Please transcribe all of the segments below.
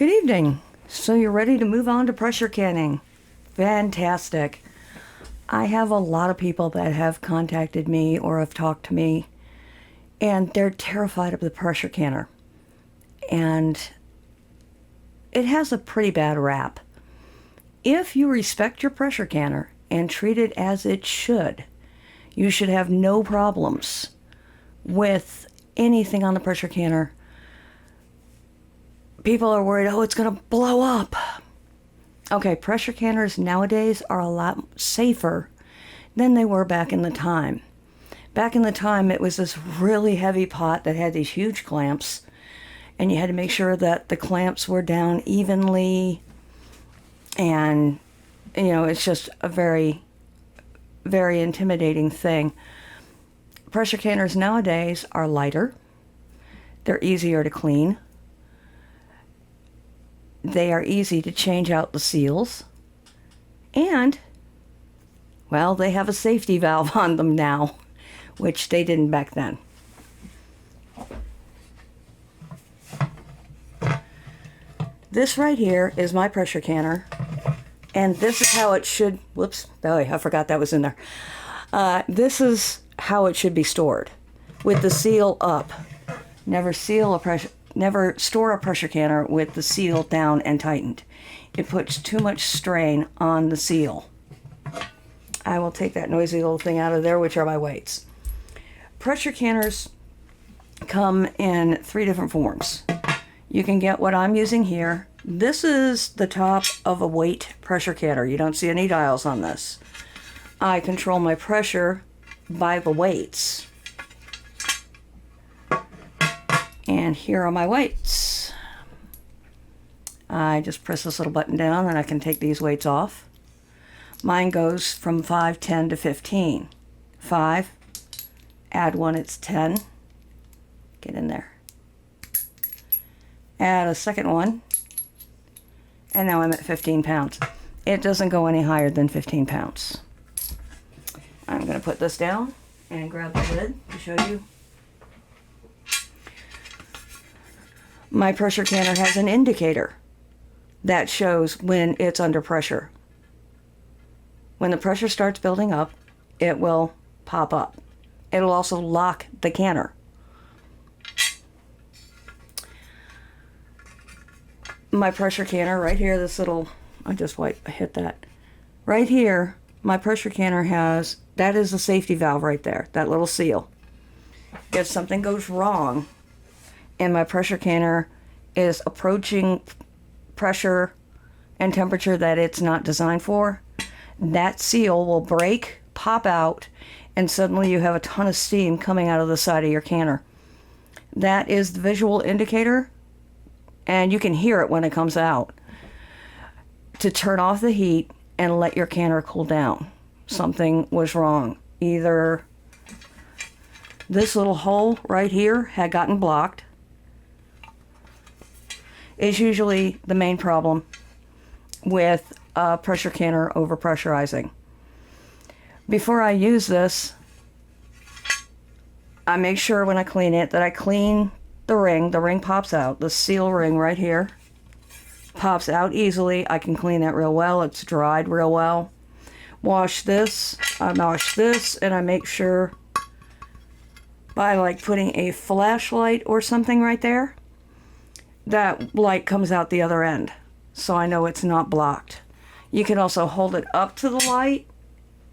Good evening. So you're ready to move on to pressure canning. Fantastic. I have a lot of people that have contacted me or have talked to me, and they're terrified of the pressure canner. And it has a pretty bad rap. If you respect your pressure canner and treat it as it should, you should have no problems with anything on the pressure canner. People are worried, oh, it's going to blow up. Okay, pressure canners nowadays are a lot safer than they were back in the time. Back in the time, it was this really heavy pot that had these huge clamps, and you had to make sure that the clamps were down evenly, and, it's just a very, very intimidating thing. Pressure canners nowadays are lighter. They're easier to clean. They are easy to change out the seals. And, well, they have a safety valve on them now, which they didn't back then. This right here is my pressure canner. And this is how it should, whoops, oh, I forgot that was in there. This is how it should be stored, with the seal up. Never store a pressure canner with the seal down and tightened. It puts too much strain on the seal. I will take that noisy little thing out of there, which are my weights. Pressure canners come in 3 different forms. You can get what I'm using here. This is the top of a weight pressure canner. You don't see any dials on this. I control my pressure by the weights. And here are my weights. I just press this little button down and I can take these weights off. Mine goes from 5, 10 to 15. 5, add 1, it's 10. Get in there. Add a second one, and now I'm at 15 pounds. It doesn't go any higher than 15 pounds. I'm going to put this down and grab the lid to show you. My pressure canner has an indicator that shows when it's under pressure. When the pressure starts building up, it will pop up. It'll also lock the canner. My pressure canner right here, this little, I hit that. Right here, my pressure canner has, that is the safety valve right there, that little seal. If something goes wrong and my pressure canner is approaching pressure and temperature that it's not designed for, that seal will break, pop out, and suddenly you have a ton of steam coming out of the side of your canner. That is the visual indicator, and you can hear it when it comes out, to turn off the heat and let your canner cool down. Something was wrong. Either this little hole right here had gotten blocked, is usually the main problem with a pressure canner overpressurizing. Before I use this, I make sure when I clean it that I clean the ring. The ring pops out. The seal ring right here pops out easily. I can clean that real well. It's dried real well. Wash this. I wash this, and I make sure by putting a flashlight or something right there, that light comes out the other end, so I know it's not blocked. You can also hold it up to the light,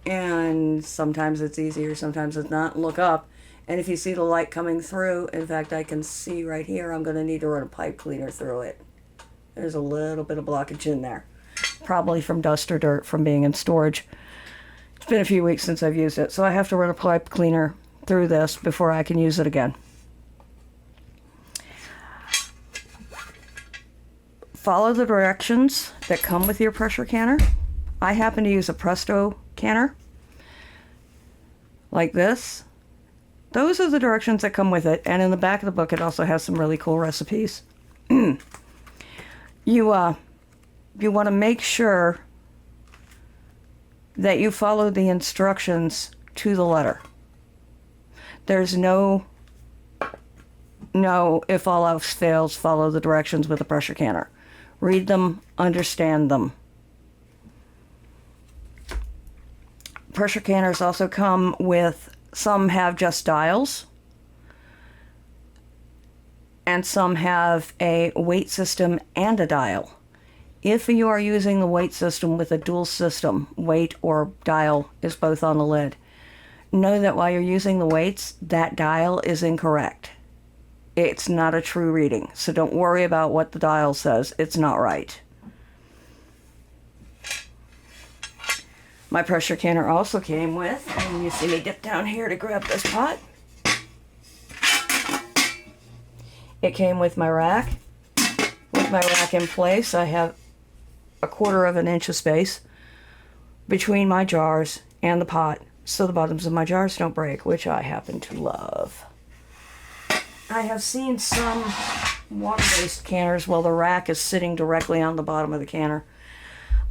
and sometimes it's easier, sometimes it's not. Look up, and if you see the light coming through, in fact, I can see right here, I'm going to need to run a pipe cleaner through it. There's a little bit of blockage in there, probably from dust or dirt from being in storage. It's been a few weeks since I've used it, so I have to run a pipe cleaner through this before I can use it again. Follow the directions that come with your pressure canner. I happen to use a Presto canner, like this. Those are the directions that come with it, and in the back of the book it also has some really cool recipes. You want to make sure that you follow the instructions to the letter. There's no, if all else fails, follow the directions with a pressure canner. Read them, understand them. Pressure canners also come with, some have just dials, and some have a weight system and a dial. If you are using the weight system with a dual system, weight or dial is both on the lid, know that while you're using the weights, that dial is incorrect. It's not a true reading, so don't worry about what the dial says. It's not right. My pressure canner also came with, and you see me dip down here to grab this pot. It came with my rack. With my rack in place, I have 1/4 inch of space between my jars and the pot, so the bottoms of my jars don't break, which I happen to love. I have seen some water-based canners while the rack is sitting directly on the bottom of the canner.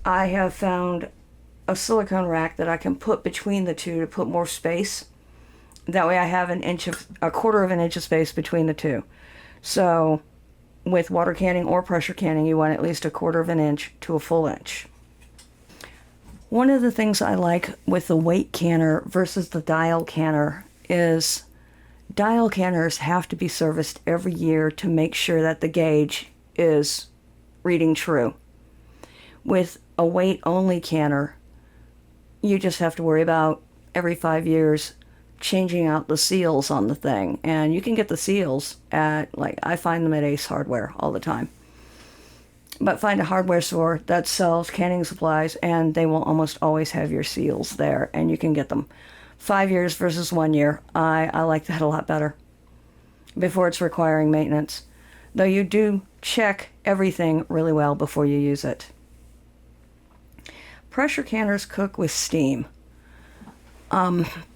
I have found a silicone rack that I can put between the two to put more space. That way I have 1/4 inch of space between the two. So with water canning or pressure canning, you want at least 1/4 inch to a full inch. One of the things I like with the weight canner versus the dial canner is dial canners have to be serviced every year to make sure that the gauge is reading true. With a weight only canner, you just have to worry about every 5 years changing out the seals on the thing. And you can get the seals at, like, I find them at Ace Hardware all the time. But find a hardware store that sells canning supplies, and they will almost always have your seals there, and you can get them. 5 years versus 1 year, I like that a lot better before it's requiring maintenance. Though you do check everything really well before you use it. Pressure canners cook with steam.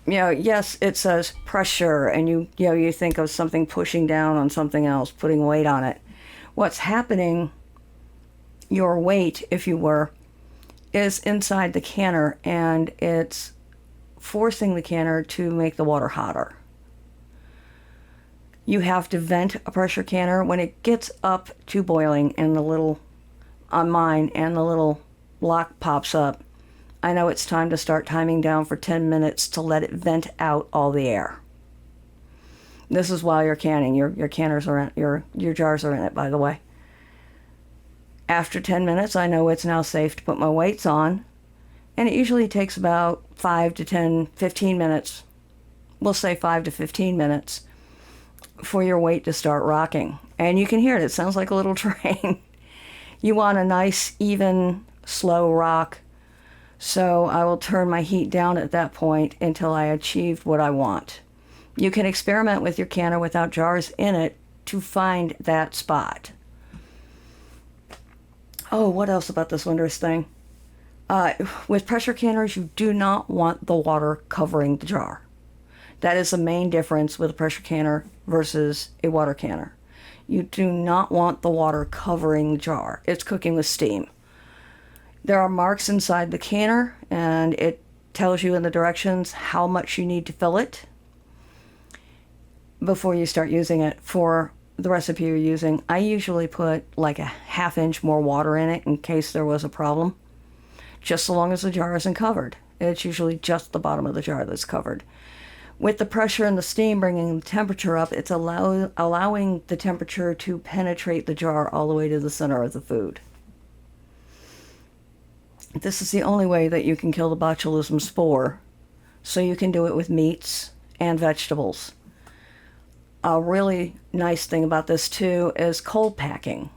Yes, it says pressure, and you think of something pushing down on something else, putting weight on it. What's happening, your weight, if you were, is inside the canner, and it's forcing the canner to make the water hotter. You have to vent a pressure canner when it gets up to boiling, and on mine, and the little lock pops up. I know it's time to start timing down for 10 minutes to let it vent out all the air. This is while you're canning. Your canners are in, your jars are in it, by the way. After 10 minutes, I know it's now safe to put my weights on, and it usually takes about 5 to 10, 15 minutes. We'll say 5 to 15 minutes for your weight to start rocking. And you can hear it. It sounds like a little train. You want a nice, even, slow rock. So I will turn my heat down at that point until I achieved what I want. You can experiment with your canner without jars in it to find that spot. Oh, what else about this wondrous thing? With pressure canners, you do not want the water covering the jar. That is the main difference with a pressure canner versus a water canner. You do not want the water covering the jar. It's cooking with steam. There are marks inside the canner, and it tells you in the directions how much you need to fill it before you start using it. For the recipe you're using, I usually put like a 1/2 inch more water in it in case there was a problem, just so long as the jar isn't covered. It's usually just the bottom of the jar that's covered. With the pressure and the steam bringing the temperature up, it's allowing the temperature to penetrate the jar all the way to the center of the food. This is the only way that you can kill the botulism spore, so you can do it with meats and vegetables. A really nice thing about this too is cold packing.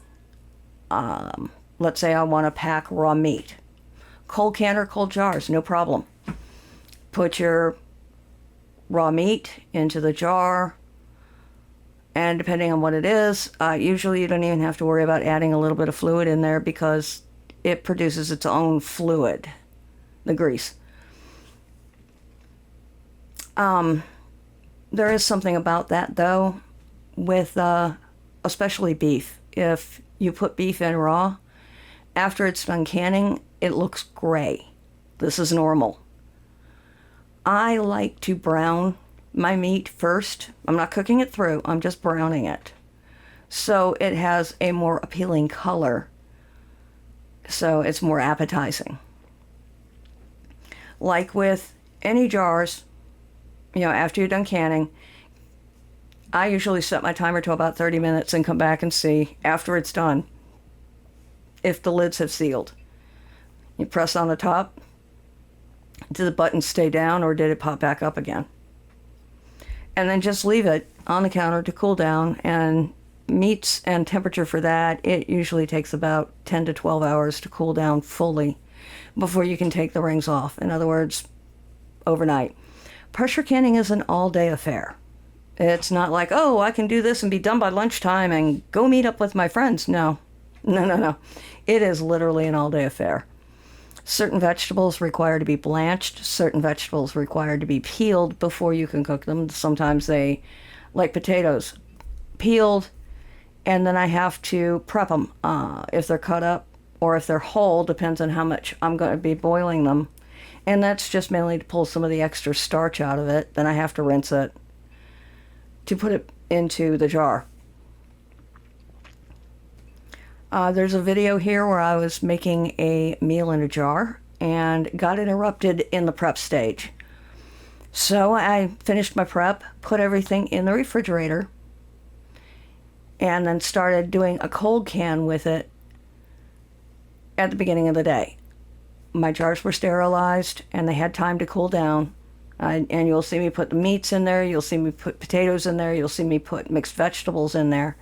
Let's say I want to pack raw meat. Cold canner, cold jars, no problem. Put your raw meat into the jar, and depending on what it is, usually you don't even have to worry about adding a little bit of fluid in there because it produces its own fluid, the grease. There is something about that, though, with especially beef. If you put beef in raw, after it's done canning, it looks gray. This is normal. I like to brown my meat first. I'm not cooking it through, I'm just browning it. So it has a more appealing color so it's more appetizing. Like with any jars, after you're done canning, I usually set my timer to about 30 minutes and come back and see after it's done if the lids have sealed. You press on the top. Did the button stay down or did it pop back up again? And then just leave it on the counter to cool down. And meats and temperature for that, it usually takes about 10 to 12 hours to cool down fully before you can take the rings off. In other words, overnight. Pressure canning is an all-day affair. It's not like, oh, I can do this and be done by lunchtime and go meet up with my friends. No. It is literally an all-day affair. Certain vegetables require to be blanched. Certain vegetables require to be peeled before you can cook them. Sometimes they, like potatoes, peeled, and then I have to prep them. If they're cut up or if they're whole, depends on how much I'm going to be boiling them. And that's just mainly to pull some of the extra starch out of it. Then I have to rinse it to put it into the jar. There's a video here where I was making a meal in a jar and got interrupted in the prep stage. So I finished my prep, put everything in the refrigerator, and then started doing a cold can with it at the beginning of the day. My jars were sterilized and they had time to cool down. And you'll see me put the meats in there, you'll see me put potatoes in there, you'll see me put mixed vegetables in there.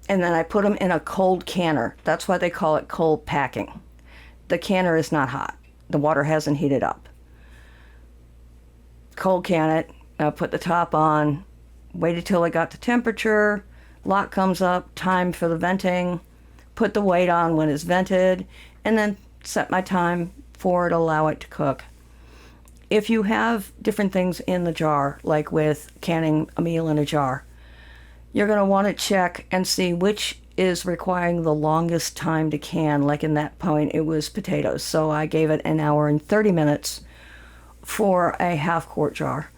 And then I put them in a cold canner. That's why they call it cold packing. The canner is not hot. The water hasn't heated up. Cold can it, put the top on, waited till it got to temperature, lock comes up, time for the venting, put the weight on when it's vented, and then set my time for it to allow it to cook. If you have different things in the jar, like with canning a meal in a jar, you're going to want to check and see which is requiring the longest time to can. Like in that point, it was potatoes. So I gave it an hour and 30 minutes for a half-quart jar.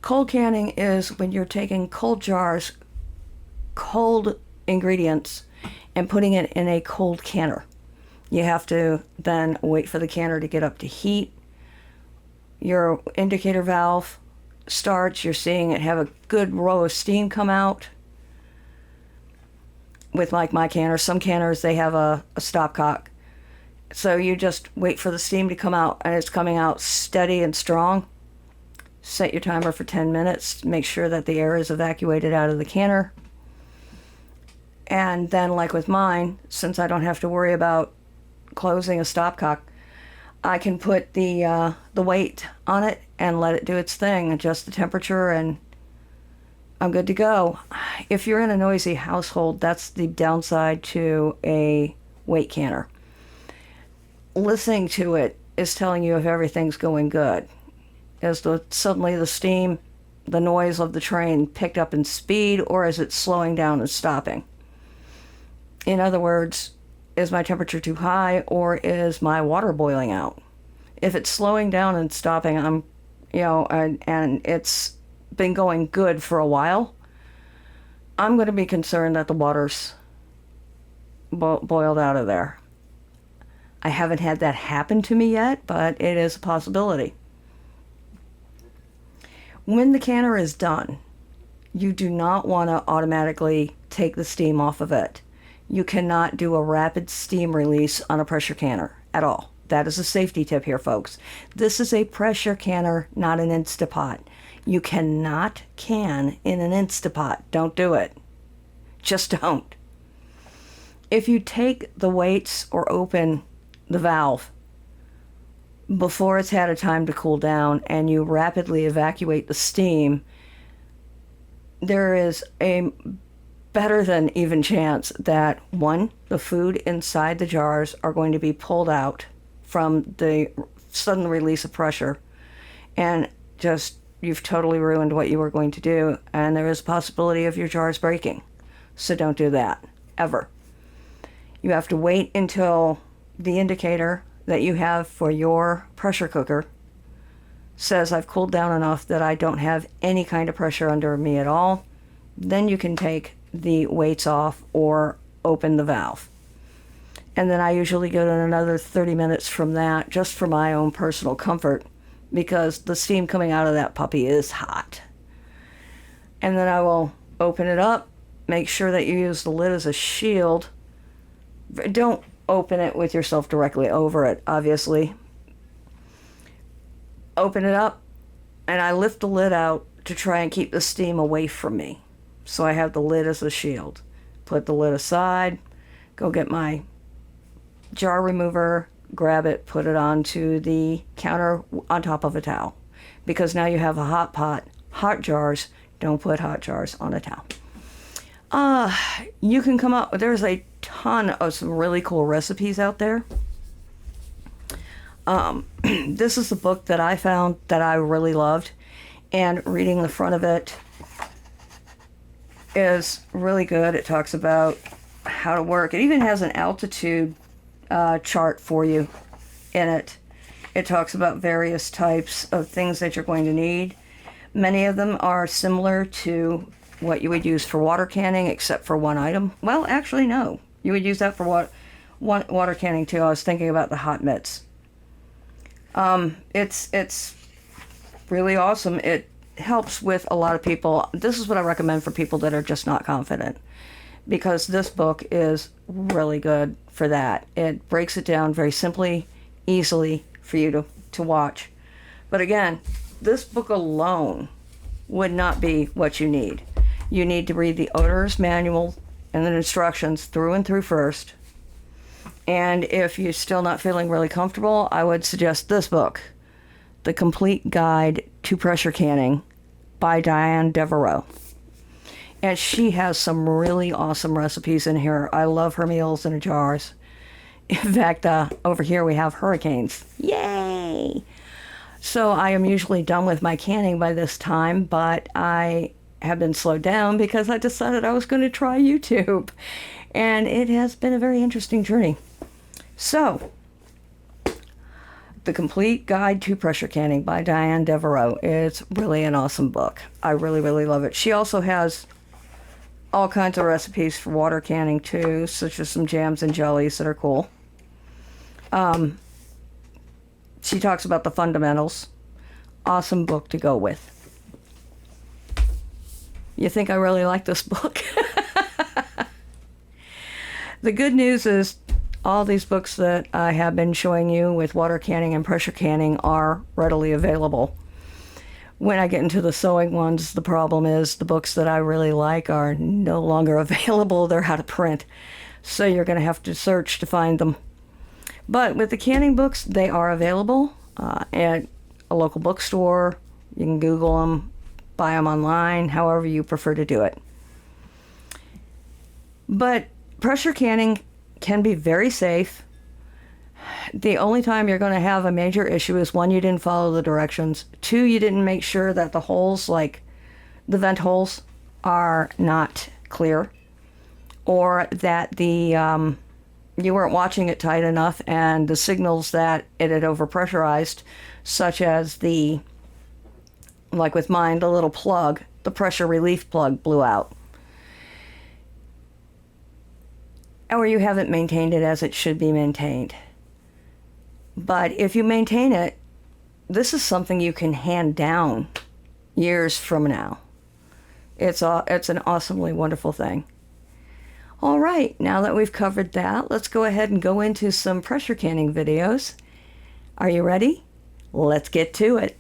Cold canning is when you're taking cold jars, cold ingredients, and putting it in a cold canner. You have to then wait for the canner to get up to heat. Your indicator valve starts. You're seeing it have a good row of steam come out. With like my canner, some canners, they have a stopcock. So you just wait for the steam to come out, and it's coming out steady and strong. Set your timer for 10 minutes. Make sure that the air is evacuated out of the canner. And then, like with mine, since I don't have to worry about closing a stopcock, I can put the weight on it and let it do its thing, adjust the temperature, and I'm good to go. If you're in a noisy household, that's the downside to a weight canner. Listening to it is telling you if everything's going good. As suddenly the steam, the noise of the train picked up in speed, or is it slowing down and stopping? In other words, is my temperature too high, or is my water boiling out? If it's slowing down and stopping, and it's been going good for a while, I'm going to be concerned that the water's boiled out of there. I haven't had that happen to me yet, but it is a possibility. When the canner is done, you do not want to automatically take the steam off of it. You cannot do a rapid steam release on a pressure canner at all. That is a safety tip here, folks. This is a pressure canner, not an Instapot. You cannot can in an Instapot. Don't do it. Just don't. If you take the weights or open the valve before it's had a time to cool down and you rapidly evacuate the steam, there is a better than even chance that, one, the food inside the jars are going to be pulled out from the sudden release of pressure, and just you've totally ruined what you were going to do, and there is a possibility of your jars breaking. So don't do that, ever. You have to wait until the indicator that you have for your pressure cooker says I've cooled down enough that I don't have any kind of pressure under me at all. Then you can take the weights off or open the valve. And then I usually go to another 30 minutes from that just for my own personal comfort because the steam coming out of that puppy is hot. And then I will open it up, make sure that you use the lid as a shield. Don't open it with yourself directly over it, obviously. Open it up, and I lift the lid out to try and keep the steam away from me. So I have the lid as a shield. Put the lid aside, go get my jar remover, grab it, put it onto the counter on top of a towel. Because now you have a hot pot, hot jars. Don't put hot jars on a towel. You can come up, there's a ton of some really cool recipes out there. This is the book that I found that I really loved, and reading the front of it is really good. It talks about how to work. It even has an altitude chart for you in it. It talks about various types of things that you're going to need. Many of them are similar to what you would use for water canning, except for one item. Well, actually, no. You would use that for water canning too. I was thinking about the hot mitts. It's really awesome. It helps with a lot of people. This is what I recommend for people that are just not confident, because this book is really good for that. It breaks it down very simply, easily for you to watch. But again, this book alone would not be what you need. You need to read the owner's manual and the instructions through and through first. And if you're still not feeling really comfortable, I would suggest this book, The Complete Guide to Pressure Canning by Diane Devereaux. And she has some really awesome recipes in here. I love her meals in jars. In fact, over here we have hurricanes. Yay! So I am usually done with my canning by this time, but I have been slowed down because I decided I was going to try YouTube. And it has been a very interesting journey. So, The Complete Guide to Pressure Canning by Diane Devereaux. It's really an awesome book. I really, really love it. She also has all kinds of recipes for water canning too, such as some jams and jellies that are cool. She talks about the fundamentals. Awesome book to go with. You think I really like this book? The good news is all these books that I have been showing you with water canning and pressure canning are readily available. When I get into the sewing ones, the problem is the books that I really like are no longer available. They're out of print. So you're going to have to search to find them. But with the canning books, they are available at a local bookstore. You can Google them, buy them online, however you prefer to do it. But pressure canning can be very safe. The only time you're going to have a major issue is, one, you didn't follow the directions. Two, you didn't make sure that the holes, like the vent holes, are not clear, or that the you weren't watching it tight enough and the signals that it had overpressurized, such as the, like with mine, the little plug, the pressure relief plug blew out. Or you haven't maintained it as it should be maintained. But if you maintain it, this is something you can hand down years from now. It's an awesomely wonderful thing. All right, now that we've covered that, let's go ahead and go into some pressure canning videos. Are you ready? Let's get to it.